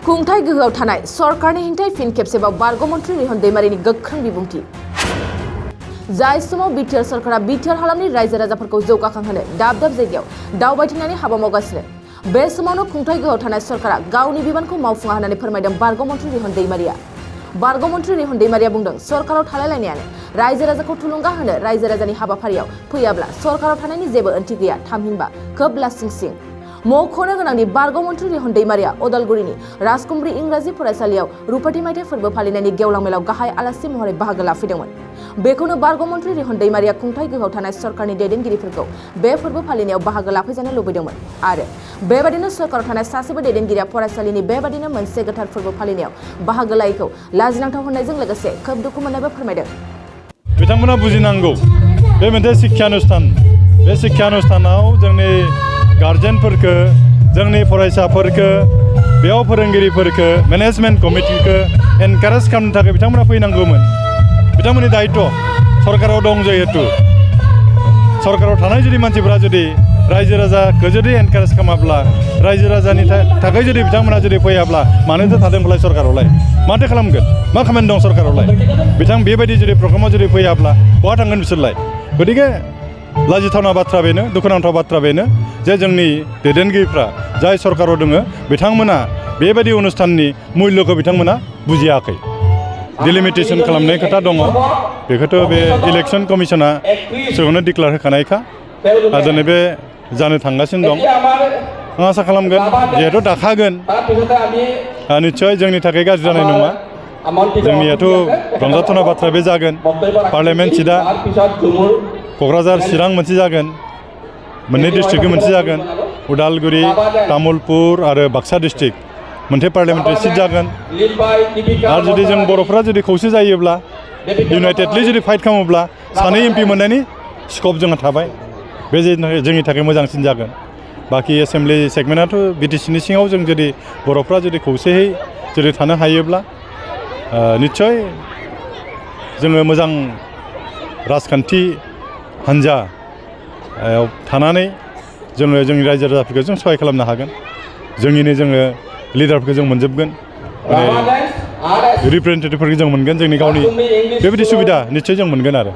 खुंथाय गोहोआव थानाय सरकारनि हेंथायै फिन खेबसेबाव बारग' मन्थ्रि रिहन दैमारिनि गोख्रों बिबुंथि। जाय समाव बिटिआर सरकारा बिटिआर हालामनि रायजो राजाफोरखौ जौगाखांहोनो दाब दाब जायगायाव दावबायथिंनानै हाबा मावगासिनो बे समावनो खुंथाय गोहोआव थानाय सरकारा गावनि बिबानखौ मावफुङा होननानै फोरमायदों बारग' मन्थ्रि रिहन दैमारिया। बारग' मन्थ्रि रिहन दैमारिया बुंदों सरकाराव थालायलायनायानो रायजो राजाखौ थुलुंगा होनो रायजो राजानि हाबाफारियाव फैयाब्ला सरकाराव थानायनि जेबो ओंथि गैया थामहिनबा खोब लासिं सिं। मख'नो गोनांदि बारग' मन्थ्रि रिहन दैमारिया उदालगुरिनि राजकुमब्रि इंराजि फरायसालियाव रुपाथि मायथाइ फोरबो फालिनायनि गेवलां मेलाव गाहाय आलासि महरै बाहागो लाफैदोंमोन। बेखौनो बारग' मन्थ्रि रिहन दैमारिया खुंथाय गोहोआव थानाय सरकारनि दैदेनगिरिफोरखौ बे फोरबो फालिनायाव बाहागो लाफैजानो लुबैदोंमोन आरो बेबादिनो सरकाराव थानाय सासेबो दैदेनगिरिया फरायसालिनि बेबादिनो मोनसे गोथार फोरबो फालिनायाव बाहागो लायैखौ लाजिनांथाव होननायजों लोगोसे खोब दुखु मोननायबो फोरमायदों। बिथांमोना बुजिनांगौ बे मोनसे शिक्षानुष्ठान बे शिक्षानुष्ठानाव जोंनि गार्जेनफोरखो जोंनि फरायसाफोरखो बेयाव फोरोंगिरिफोरखो मेनेजमेन्ट कमिटिखौ एनकारेज खालामनो थाखाय बिथांमोना फैनांगौमोन। बिथांमोननि दायित्व सरकाराव दं जिहेतु सरकाराव थानाय जुदि मानसिफोरा जुदि रायजो राजाखौ जुदि एनकारेज खालामाब्ला रायजो राजानि थाखाय जुदि बिथांमोना जुदि फैयाब्ला मानोथो थादोंब्ला सरकारावलाय माथो खालामगोन मा खामानि दं सरकारावलाय बिथां बेबायदि जुदि प्रग्रामाव जुदि फैयाब्ला बहा थांगोन बिसोरलाय। गतिके लाजिथावना बाथ्रा बेनो दुखुनांथाव बाथ्रा बेनो जे जोंनि दैदेनगिरिफ्रा जाय सरकाराव दङ बिथांमोना बेबायदि अनुष्ठाननि मुल्यखौ बिथांमोना बुजियाखै। डिलिमिटेसन खालामनाय खोथा दङ बेखौथ' बे इलेक्सन कमिसना सिगाङावनो डिक्लेयार होखानायखा आरो दिनै बे जानो थांगासिनो दं। आं आसा खालामगोन जिहेथु दाखागोन निस्सय जोंनि थाखाय गाज्रि जानाय नङा। जोंनियाथ' रंजाथावना बाथ्रा बे जागोन पार्लियामेन्ट सिटआ क'क्राझार चिरां मोनसे जागोन मोननै डिस्ट्रिक्टनि मोनसे जागोन उदालगुरि तामुलपुर आरो बाक्सा डिस्ट्रिक्ट मोनसे पार्लियामेन्टारि सिट जागोन। आरो जुदि जों बर'फ्रा जुदि खौसे जायोब्ला इउनाइटेडलि जुदि फाइट खालामोब्ला सानै एमपि मोननायनि स्कप जोंहा थाबाय बे जोंनि थाखाय मोजांसिन जागोन। बाखि एसेम्ब्लि सेगमेन्टआथ' बिटिसिनि सिङाव जों जुदि बर'फ्रा जुदि खौसेयै जुदि थानो हायोब्ला निस्सय जोङो मोजां राजखान्थि हान्जा थानानै जोङो जोंनि रायजो राजाफोरखौ जों सहाय खालामनो हागोन। जोंनिनो जोङो लिडारफोरखौ जों मोनजोबगोन रिप्रेजेन्टेटिभफोरखौ जों मोनगोन जोंनि गावनि बेबायदि सुबिदा निस्सय जों मोनगोन आरो।